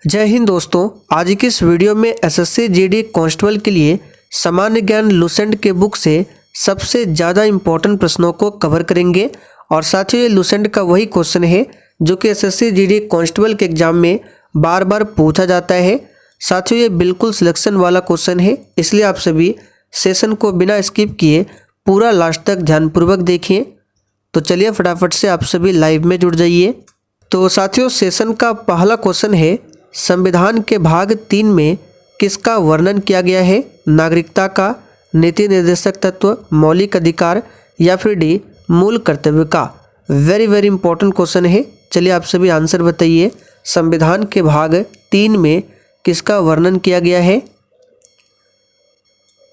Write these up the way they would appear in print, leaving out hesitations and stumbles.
जय हिंद दोस्तों। आज की इस वीडियो में एसएससी जीडी कांस्टेबल के लिए सामान्य ज्ञान लुसेंट के बुक से सबसे ज़्यादा इम्पोर्टेंट प्रश्नों को कवर करेंगे। और साथ ही ये लुसेंट का वही क्वेश्चन है जो कि एसएससी जीडी कांस्टेबल के एग्जाम में बार बार पूछा जाता है। साथ ही ये बिल्कुल सिलेक्शन वाला क्वेश्चन है, इसलिए आप सभी सेशन को बिना स्किप किए पूरा लास्ट तक ध्यानपूर्वक देखिए। तो चलिए फटाफट से आप सभी लाइव में जुड़ जाइए। तो साथियों, सेशन का पहला क्वेश्चन है, संविधान के भाग 3 में किसका वर्णन किया गया है? नागरिकता का, नीति निर्देशक तत्व, मौलिक अधिकार या फिर डी मूल कर्तव्य का। वेरी इंपॉर्टेंट क्वेश्चन है। चलिए आप सभी आंसर बताइए। संविधान के भाग 3 में किसका वर्णन किया गया है?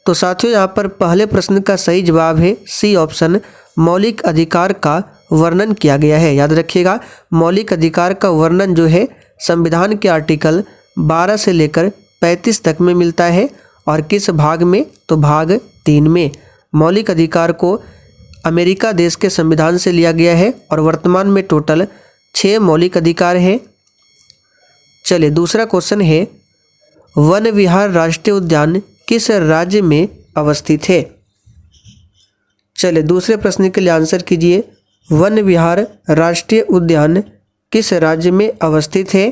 तो साथियों, यहाँ पर पहले प्रश्न का सही जवाब है सी ऑप्शन, मौलिक अधिकार का वर्णन किया गया है। याद रखिएगा, मौलिक अधिकार का वर्णन जो है संविधान के आर्टिकल 12 से लेकर 35 तक में मिलता है। और किस भाग में? तो भाग 3 में। मौलिक अधिकार को अमेरिका देश के संविधान से लिया गया है और वर्तमान में टोटल 6 मौलिक अधिकार हैं। चलिए दूसरा क्वेश्चन है, वन विहार राष्ट्रीय उद्यान किस राज्य में अवस्थित है? चलिए दूसरे प्रश्न के लिए आंसर कीजिए। वन विहार राष्ट्रीय उद्यान किस राज्य में अवस्थित है?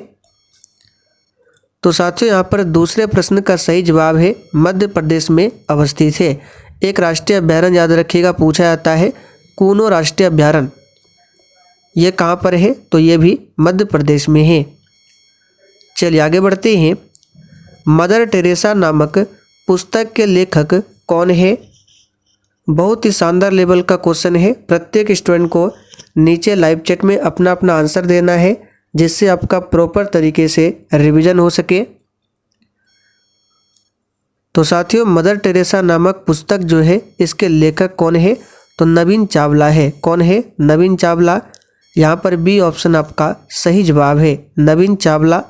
तो साथियों, यहाँ पर दूसरे प्रश्न का सही जवाब है मध्य प्रदेश में अवस्थित है। एक राष्ट्रीय अभ्यारण्य याद रखिएगा पूछा जाता है, कूनो राष्ट्रीय अभ्यारण्य, ये कहाँ पर है? तो ये भी मध्य प्रदेश में है। चलिए आगे बढ़ते हैं। मदर टेरेसा नामक पुस्तक के लेखक कौन है? बहुत ही शानदार लेवल का क्वेश्चन है। प्रत्येक स्टूडेंट को नीचे लाइव चैट में अपना अपना आंसर देना है, जिससे आपका प्रॉपर तरीके से रिवीजन हो सके। तो साथियों, मदर टेरेसा नामक पुस्तक जो है इसके लेखक कौन है? तो नवीन चावला है। कौन है? नवीन चावला। यहाँ पर बी ऑप्शन आपका सही जवाब है, नवीन चावला।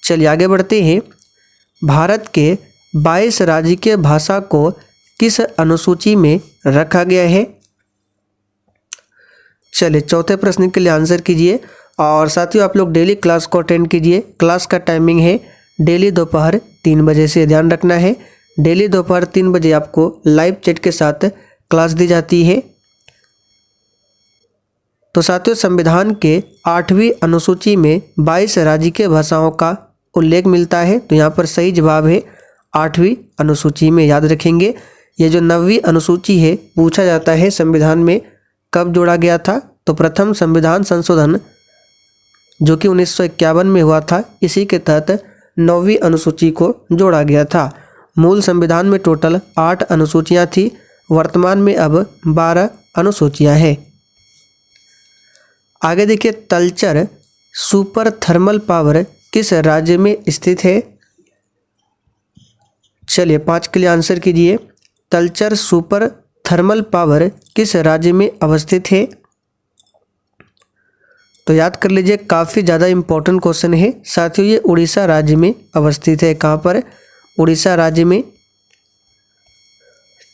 चलिए आगे बढ़ते हैं। भारत के 22 राजकीय भाषा को किस अनुसूची में रखा गया है? चलिए चौथे प्रश्न के लिए आंसर कीजिए। और साथियों, आप लोग डेली क्लास को अटेंड कीजिए। क्लास का टाइमिंग है डेली दोपहर 3 बजे से, ध्यान रखना है। डेली दोपहर 3 बजे आपको लाइव चैट के साथ क्लास दी जाती है। तो साथियों, संविधान के 8वीं अनुसूची में 22 राजकीय भाषाओं का उल्लेख मिलता है। तो यहाँ पर सही जवाब है 8वीं अनुसूची में। याद रखेंगे, ये जो 9वीं अनुसूची है पूछा जाता है संविधान में कब जोड़ा गया था? तो प्रथम संविधान संशोधन जो कि 1951 में हुआ था, इसी के तहत 9वीं अनुसूची को जोड़ा गया था। मूल संविधान में टोटल 8 अनुसूचियां थी, वर्तमान में अब 12 अनुसूचियां हैं। आगे देखिए, तलचर सुपर थर्मल पावर किस राज्य में स्थित है? चलिए 5 के लिए आंसर कीजिए। तलचर सुपर थर्मल पावर किस राज्य में अवस्थित है? तो याद कर लीजिए, काफ़ी ज़्यादा इम्पोर्टेंट क्वेश्चन है। साथियों, ये उड़ीसा राज्य में अवस्थित है। कहाँ पर? उड़ीसा राज्य में।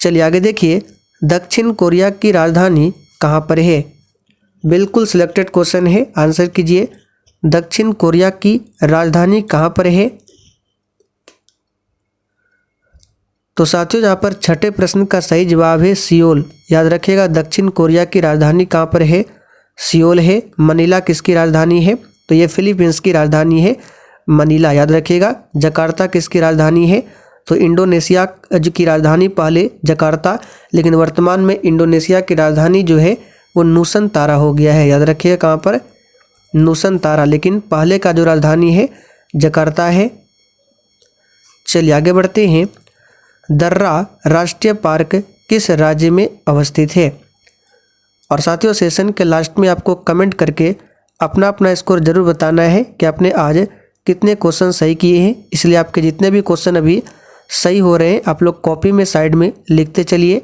चलिए आगे देखिए, दक्षिण कोरिया की राजधानी कहाँ पर है? बिल्कुल सिलेक्टेड क्वेश्चन है, आंसर कीजिए। दक्षिण कोरिया की राजधानी कहाँ पर है? तो साथियों, यहाँ पर छठे प्रश्न का सही जवाब है सियोल। याद रखिएगा, दक्षिण कोरिया की राजधानी कहाँ पर है? सियोल है। मनीला किसकी राजधानी है? तो ये फिलीपींस की राजधानी है, मनीला। याद रखिएगा, जकार्ता किसकी राजधानी है? तो इंडोनेशिया की राजधानी पहले जकार्ता, लेकिन वर्तमान में इंडोनेशिया की राजधानी जो है वो नूसनतारा हो गया है। याद रखिएगा, कहाँ पर? नूसनतारा, लेकिन पहले का जो राजधानी है जकार्ता है। चलिए आगे बढ़ते हैं। दर्रा राष्ट्रीय पार्क किस राज्य में अवस्थित है? और साथियों, सेशन के लास्ट में आपको कमेंट करके अपना अपना स्कोर जरूर बताना है कि आपने आज कितने क्वेश्चन सही किए हैं। इसलिए आपके जितने भी क्वेश्चन अभी सही हो रहे हैं आप लोग कॉपी में साइड में लिखते चलिए।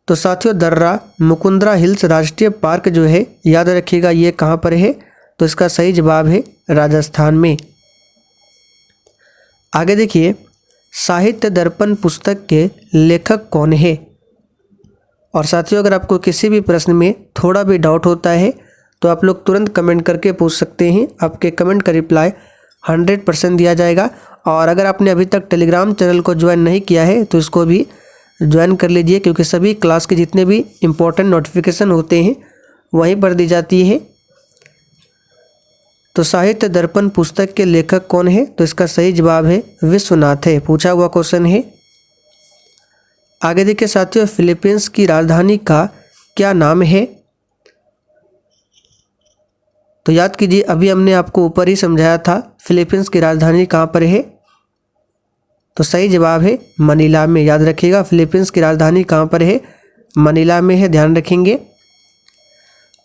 तो साथियों, दर्रा मुकुंदरा हिल्स राष्ट्रीय पार्क जो है, याद रखिएगा ये कहाँ पर है? तो इसका सही जवाब है राजस्थान में। आगे देखिए, साहित्य दर्पण पुस्तक के लेखक कौन है? और साथियों, अगर आपको किसी भी प्रश्न में थोड़ा भी डाउट होता है तो आप लोग तुरंत कमेंट करके पूछ सकते हैं। आपके कमेंट का रिप्लाई 100% दिया जाएगा। और अगर आपने अभी तक टेलीग्राम चैनल को ज्वाइन नहीं किया है तो इसको भी ज्वाइन कर लीजिए, क्योंकि सभी क्लास के जितने भी इम्पोर्टेंट नोटिफिकेशन होते हैं वहीं पर दी जाती है। तो साहित्य दर्पण पुस्तक के लेखक कौन है? तो इसका सही जवाब है विश्वनाथ है, पूछा हुआ क्वेश्चन है। आगे देखिए साथियों, फिलीपींस की राजधानी का क्या नाम है? तो याद कीजिए, अभी हमने आपको ऊपर ही समझाया था फिलीपींस की राजधानी कहाँ पर है। तो सही जवाब है मनीला में। याद रखिएगा, फिलीपींस की राजधानी कहाँ पर है? मनीला में है, ध्यान रखेंगे।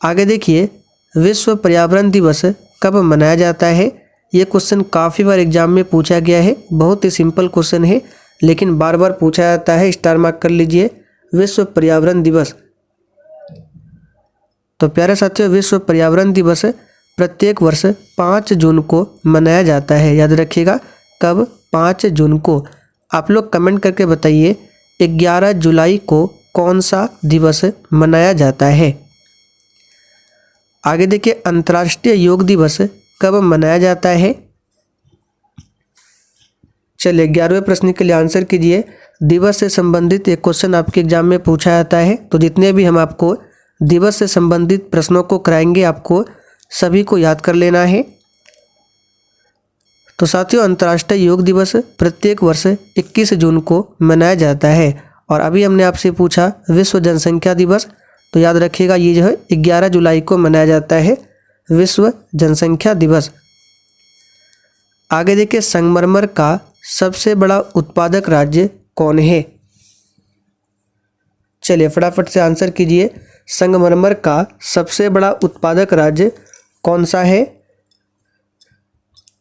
आगे देखिए, विश्व पर्यावरण दिवस कब मनाया जाता है? ये क्वेश्चन काफ़ी बार एग्जाम में पूछा गया है। बहुत ही सिंपल क्वेश्चन है, लेकिन बार बार पूछा जाता है। स्टार मार्क कर लीजिए, विश्व पर्यावरण दिवस। तो प्यारे साथियों, विश्व पर्यावरण दिवस प्रत्येक वर्ष 5 जून को मनाया जाता है। याद रखिएगा, कब? 5 जून को। आप लोग कमेंट करके बताइए 11 जुलाई को कौन सा दिवस मनाया जाता है। आगे देखिए, अंतर्राष्ट्रीय योग दिवस कब मनाया जाता है? चलिए 11वें प्रश्न के लिए आंसर कीजिए। दिवस से संबंधित एक क्वेश्चन आपके एग्जाम में पूछा जाता है। तो जितने भी हम आपको दिवस से संबंधित प्रश्नों को कराएंगे, आपको सभी को याद कर लेना है। तो साथियों, अंतर्राष्ट्रीय योग दिवस प्रत्येक वर्ष 21 जून को मनाया जाता है। और अभी हमने आपसे पूछा विश्व जनसंख्या दिवस, तो याद रखिएगा ये जो है 11 जुलाई को मनाया जाता है विश्व जनसंख्या दिवस। आगे देखिए, संगमरमर का सबसे बड़ा उत्पादक राज्य कौन है? चलिए फटाफट से आंसर कीजिए, संगमरमर का सबसे बड़ा उत्पादक राज्य कौन सा है?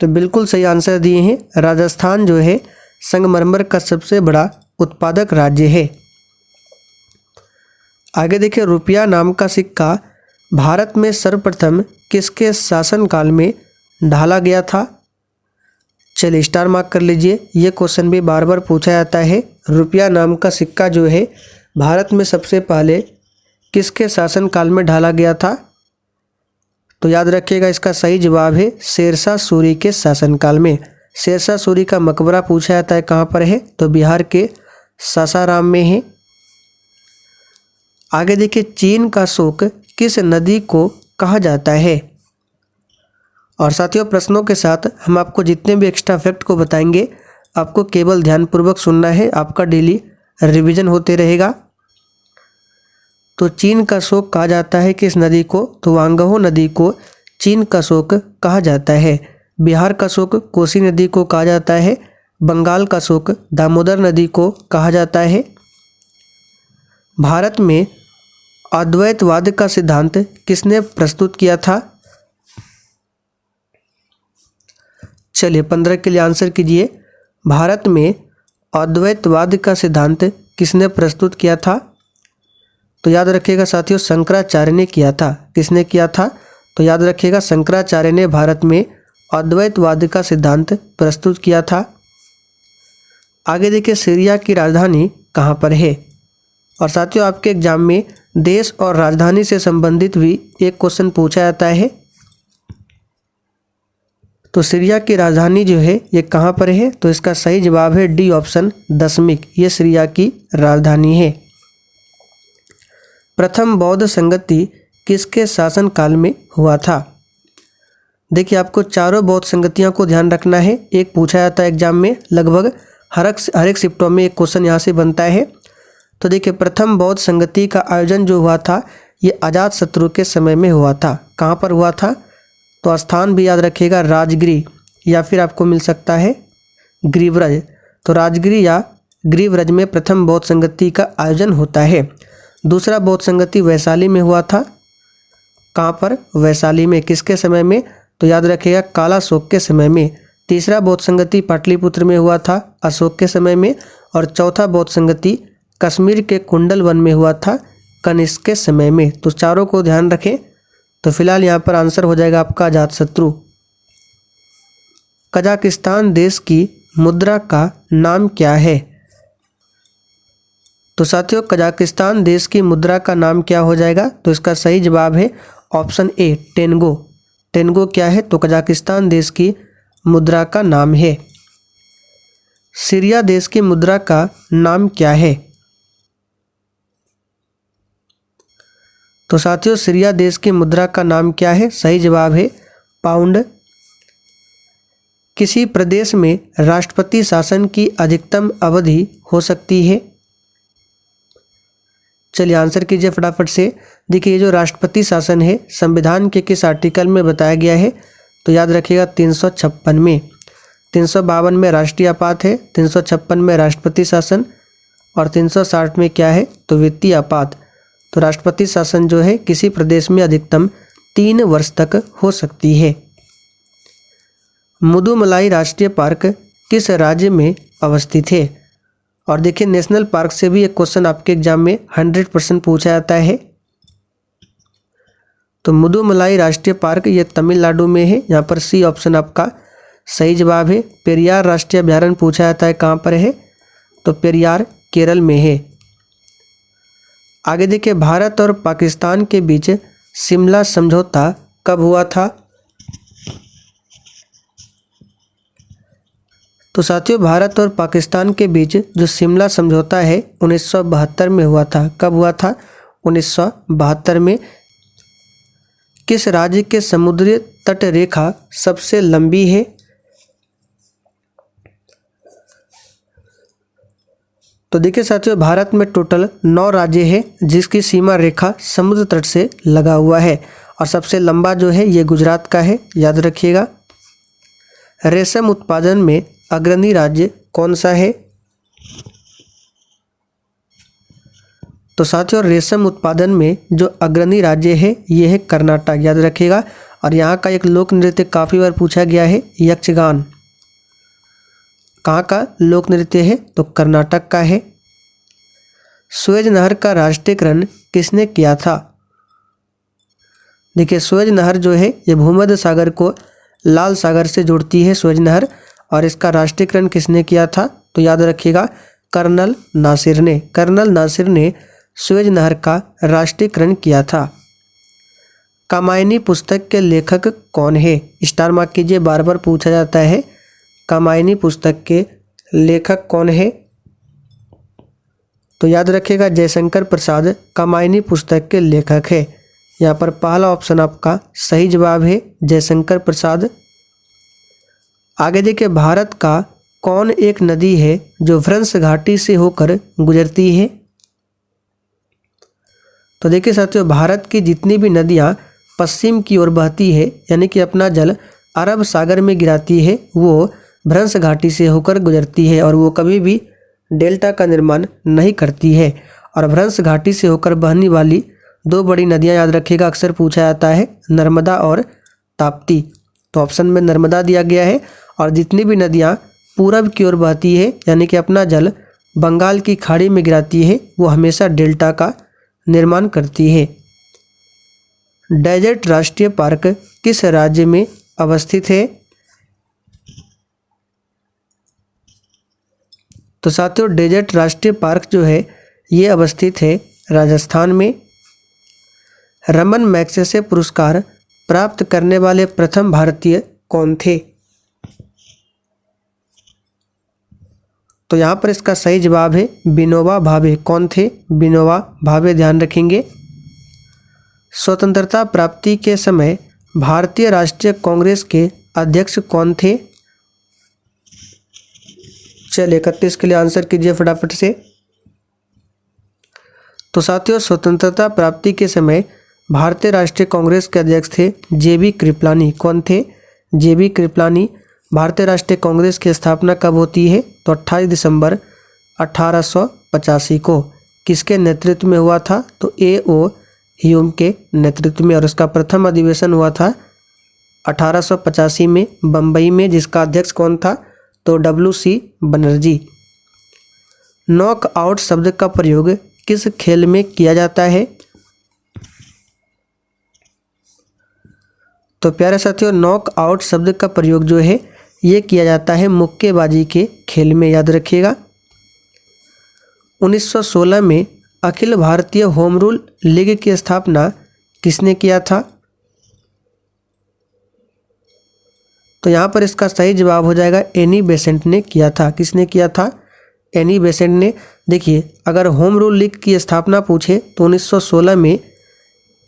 तो बिल्कुल सही आंसर दिए हैं, राजस्थान जो है संगमरमर का सबसे बड़ा उत्पादक राज्य है। आगे देखिए, रुपया नाम का सिक्का भारत में सर्वप्रथम किसके शासनकाल में ढाला गया था? चलिए स्टार मार्क कर लीजिए, ये क्वेश्चन भी बार बार पूछा जाता है। रुपया नाम का सिक्का जो है भारत में सबसे पहले किसके शासनकाल में ढाला गया था? तो याद रखिएगा, इसका सही जवाब है शेरशाह सूरी के शासनकाल में। शेरशाह सूरी का मकबरा पूछा जाता है कहाँ पर है? तो बिहार के सासाराम में है। आगे देखिए, चीन का शोक किस नदी को कहा जाता है? और साथियों, प्रश्नों के साथ हम आपको जितने भी एक्स्ट्रा फैक्ट को बताएंगे, आपको केवल ध्यानपूर्वक सुनना है। आपका डेली रिवीजन होते रहेगा। तो चीन का शोक कहा जाता है किस नदी को? तो वांगहो नदी को चीन का शोक कहा जाता है। बिहार का शोक कोसी नदी को कहा जाता है। बंगाल का शोक दामोदर नदी को कहा जाता है। भारत में अद्वैतवाद का सिद्धांत किसने प्रस्तुत किया था? चलिए 15 के लिए आंसर कीजिए, भारत में अद्वैतवाद का सिद्धांत किसने प्रस्तुत किया था? तो याद रखिएगा साथियों, शंकराचार्य ने किया था। किसने किया था? तो याद रखिएगा, शंकराचार्य ने भारत में अद्वैतवाद का सिद्धांत प्रस्तुत किया था। आगे देखिए, सीरिया की राजधानी कहाँ पर है? और साथियों, आपके एग्जाम में देश और राजधानी से संबंधित भी एक क्वेश्चन पूछा जाता है। तो सीरिया की राजधानी जो है ये कहाँ पर है? तो इसका सही जवाब है डी ऑप्शन, दशमिक। ये सीरिया की राजधानी है। प्रथम बौद्ध संगति किसके शासनकाल में हुआ था? देखिए, आपको चारों बौद्ध संगतियों को ध्यान रखना है। एक पूछा जाता है एग्जाम में, लगभग हर एक शिफ्टों में एक क्वेश्चन यहाँ से बनता है। तो देखिए, प्रथम बौद्ध संगति का आयोजन जो हुआ था ये अजातशत्रु के समय में हुआ था। कहाँ पर हुआ था? तो स्थान भी याद रखिएगा, राजगिरी, या फिर आपको मिल सकता है ग्रीवरज। तो राजगिरी या ग्रीवरज में प्रथम बौद्ध संगति का आयोजन होता है। दूसरा बौद्ध संगति वैशाली में हुआ था। कहाँ पर? वैशाली में। किसके समय में? तो याद रखिएगा, कालाशोक के समय में। तीसरा बौद्ध संगति पाटलिपुत्र में हुआ था, अशोक के समय में। और चौथा बौद्ध संगति कश्मीर के कुंडल वन में हुआ था, कनिष्क के समय में। तो चारों को ध्यान रखें। तो फिलहाल यहाँ पर आंसर हो जाएगा आपका अजातशत्रु। कजाकिस्तान देश की मुद्रा का नाम क्या है? तो साथियों, कजाकिस्तान देश की मुद्रा का नाम क्या हो जाएगा? तो इसका सही जवाब है ऑप्शन ए टेंगो। टेंगो क्या है? तो कजाकिस्तान देश की मुद्रा का नाम है। सीरिया देश की मुद्रा का नाम क्या है? तो साथियों सीरिया देश की मुद्रा का नाम क्या है? सही जवाब है पाउंड। किसी प्रदेश में राष्ट्रपति शासन की अधिकतम अवधि हो सकती है? चलिए आंसर कीजिए फटाफट से। देखिए ये जो राष्ट्रपति शासन है संविधान के किस आर्टिकल में बताया गया है? तो याद रखिएगा 356 में। 352 में राष्ट्रीय आपात है, 356 में राष्ट्रपति शासन और 360 में क्या है? तो वित्तीय आपात। तो राष्ट्रपति शासन जो है किसी प्रदेश में अधिकतम 3 वर्ष तक हो सकती है। मुदुमलाई राष्ट्रीय पार्क किस राज्य में अवस्थित है? और देखिए नेशनल पार्क से भी एक क्वेश्चन आपके एग्जाम में 100% पूछा जाता है। तो मुदुमलाई राष्ट्रीय पार्क ये तमिलनाडु में है। यहाँ पर सी ऑप्शन आपका सही जवाब है। पेरियार राष्ट्रीय अभयारण्य पूछा जाता है कहाँ पर है? तो पेरियार केरल में है। आगे देखिए भारत और पाकिस्तान के बीच शिमला समझौता कब हुआ था? तो साथियों भारत और पाकिस्तान के बीच जो शिमला समझौता है 1972 में हुआ था। कब हुआ था? 1972 में। किस राज्य के समुद्री तट रेखा सबसे लंबी है? तो देखिए साथियों भारत में टोटल 9 राज्य है जिसकी सीमा रेखा समुद्र तट से लगा हुआ है और सबसे लंबा जो है ये गुजरात का है, याद रखिएगा। रेशम उत्पादन में अग्रणी राज्य कौन सा है? तो साथियों रेशम उत्पादन में जो अग्रणी राज्य है ये है कर्नाटक, याद रखिएगा। और यहाँ का एक लोक नृत्य काफ़ी बार पूछा गया है यक्षगान। कहाँ का लोक नृत्य है? तो कर्नाटक का है। सुएज नहर का राष्ट्रीयकरण किसने किया था? देखिए सुएज नहर जो है ये भूमध्य सागर को लाल सागर से जोड़ती है सुएज नहर, और इसका राष्ट्रीयकरण किसने किया था? तो याद रखिएगा कर्नल नासिर ने। कर्नल नासिर ने सुएज नहर का राष्ट्रीयकरण किया था। कामायनी पुस्तक के लेखक कौन है? स्टार मार्क कीजिए, बार बार पूछा जाता है। कामायनी पुस्तक के लेखक कौन है? तो याद रखिएगा जयशंकर प्रसाद कामायनी पुस्तक के लेखक है। यहाँ पर पहला ऑप्शन आपका सही जवाब है जयशंकर प्रसाद। आगे देखिए भारत का कौन एक नदी है जो भ्रंश घाटी से होकर गुजरती है? तो देखिए साथियों भारत की जितनी भी नदियाँ पश्चिम की ओर बहती है यानी कि अपना जल अरब सागर में गिराती है वो भ्रंश घाटी से होकर गुजरती है और वो कभी भी डेल्टा का निर्माण नहीं करती है। और भ्रंश घाटी से होकर बहने वाली 2 बड़ी नदियाँ याद रखिएगा अक्सर पूछा जाता है, नर्मदा और ताप्ती। तो ऑप्शन में नर्मदा दिया गया है। और जितनी भी नदियाँ पूरब की ओर बहती है यानी कि अपना जल बंगाल की खाड़ी में गिराती है वो हमेशा डेल्टा का निर्माण करती है। डेजर्ट राष्ट्रीय पार्क किस राज्य में अवस्थित है? तो साथियों डेजर्ट राष्ट्रीय पार्क जो है ये अवस्थित है राजस्थान में। रमन मैग्सेसे पुरस्कार प्राप्त करने वाले प्रथम भारतीय कौन थे? तो यहाँ पर इसका सही जवाब है विनोबा भावे। कौन थे? विनोबा भावे, ध्यान रखेंगे। स्वतंत्रता प्राप्ति के समय भारतीय राष्ट्रीय कांग्रेस के अध्यक्ष कौन थे? चलिए 31 के लिए आंसर कीजिए फटाफट से। तो साथियों स्वतंत्रता प्राप्ति के समय भारतीय राष्ट्रीय कांग्रेस के अध्यक्ष थे जेबी कृपलानी। कौन थे? जेबी कृपलानी। भारतीय राष्ट्रीय कांग्रेस की स्थापना कब होती है? तो 28 दिसंबर 1885 को। किसके नेतृत्व में हुआ था? तो A.O. ह्यूम के नेतृत्व में। और उसका प्रथम अधिवेशन हुआ था 1885 में बम्बई में, जिसका अध्यक्ष कौन था? तो W.C. बनर्जी। नॉकआउट शब्द का प्रयोग किस खेल में किया जाता है? तो प्यारे साथियों नॉकआउट शब्द का प्रयोग जो है ये किया जाता है मुक्केबाजी के खेल में, याद रखिएगा। 1916 में Akhil Bharatiya home rule league की स्थापना किसने किया था? तो यहाँ पर इसका सही जवाब हो जाएगा एनी बेसेंट ने किया था। किसने किया था? एनी बेसेंट ने। देखिए, अगर होम रूल लीग की स्थापना पूछे तो 1916 में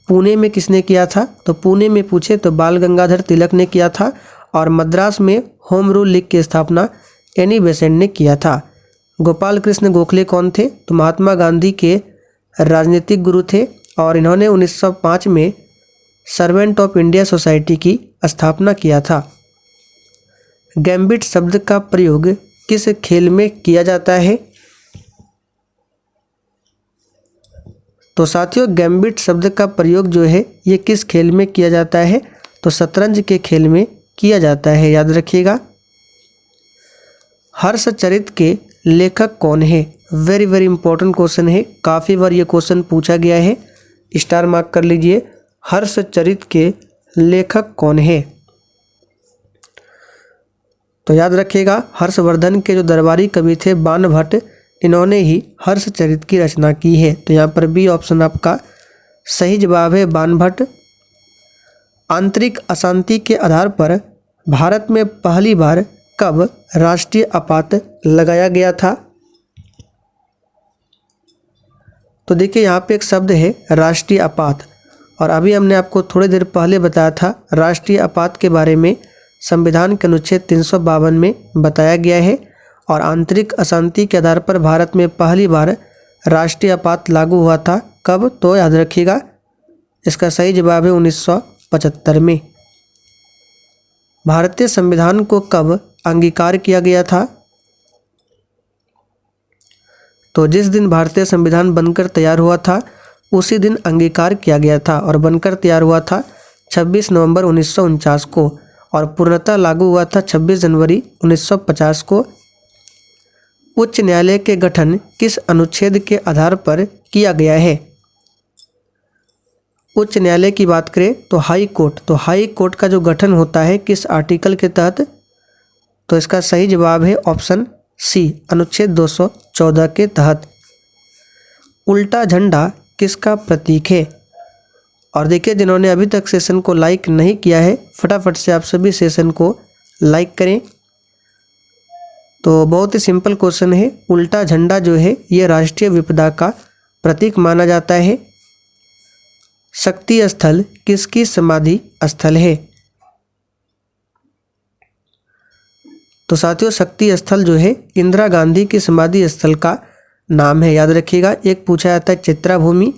पुणे में किसने किया था? तो पुणे में पूछे तो बाल गंगाधर तिलक ने किया था। और मद्रास में होम रूल लीग की स्थापना एनी बेसेंट ने किया था। गोपाल कृष्ण गोखले कौन थे? तो महात्मा गांधी के राजनीतिक गुरु थे और इन्होंने 1905 में सर्वेंट ऑफ इंडिया सोसाइटी की स्थापना किया था। गैम्बिट शब्द का प्रयोग किस खेल में किया जाता है? तो साथियों, गैम्बिट शब्द का प्रयोग जो है ये किस खेल में किया जाता है? तो शतरंज के खेल में किया जाता है, याद रखिएगा। हर्षचरित के लेखक कौन है? वेरी वेरी इंपॉर्टेंट क्वेश्चन है, काफ़ी बार ये क्वेश्चन पूछा गया है, स्टार मार्क कर लीजिए। हर्षचरित के लेखक कौन है? तो याद रखिएगा, हर्षवर्धन के जो दरबारी कवि थे बाणभट्ट, इन्होंने ही हर्षचरित की रचना की है। तो यहाँ पर बी ऑप्शन आपका सही जवाब है, बाणभट्ट। आंतरिक अशांति के आधार पर भारत में पहली बार कब राष्ट्रीय आपात लगाया गया था? तो देखिए, यहाँ पे एक शब्द है राष्ट्रीय आपात, और अभी हमने आपको थोड़ी देर पहले बताया था राष्ट्रीय आपात के बारे में संविधान के अनुच्छेद 352 में बताया गया है। और आंतरिक अशांति के आधार पर भारत में पहली बार राष्ट्रीय आपात लागू हुआ था कब? तो याद रखिएगा, इसका सही जवाब है 1975 में। भारतीय संविधान को कब अंगीकार किया गया था? तो जिस दिन भारतीय संविधान बनकर तैयार हुआ था उसी दिन अंगीकार किया गया था, और बनकर तैयार हुआ था 26 नवंबर 1949 को, और पूर्णतः लागू हुआ था 26 जनवरी 1950 को। उच्च न्यायालय के गठन किस अनुच्छेद के आधार पर किया गया है? उच्च न्यायालय की बात करें तो हाई कोर्ट, तो हाई कोर्ट का जो गठन होता है किस आर्टिकल के तहत? तो इसका सही जवाब है ऑप्शन सी, अनुच्छेद 214 के तहत। उल्टा झंडा किसका प्रतीक है? और देखिए, जिन्होंने अभी तक सेशन को लाइक नहीं किया है, फटाफट से आप सभी सेशन को लाइक करें। तो बहुत ही सिंपल क्वेश्चन है, उल्टा झंडा जो है ये राष्ट्रीय विपदा का प्रतीक माना जाता है। शक्ति स्थल किसकी समाधि स्थल है? तो साथियों, शक्ति स्थल जो है इंदिरा गांधी की समाधि स्थल का नाम है, याद रखिएगा। एक पूछा जाता है चित्रा भूमि,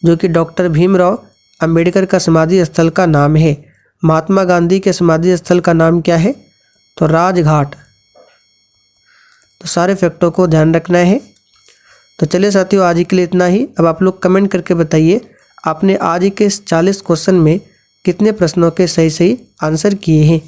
जो कि डॉक्टर भीमराव अंबेडकर का समाधि स्थल का नाम है। महात्मा गांधी के समाधि स्थल का नाम क्या है? तो राजघाट। तो सारे फैक्टों को ध्यान रखना है। तो चलिए साथियों, आज के लिए इतना ही। अब आप लोग कमेंट करके बताइए आपने आज के इस 40 क्वेश्चन में कितने प्रश्नों के सही सही आंसर किए हैं।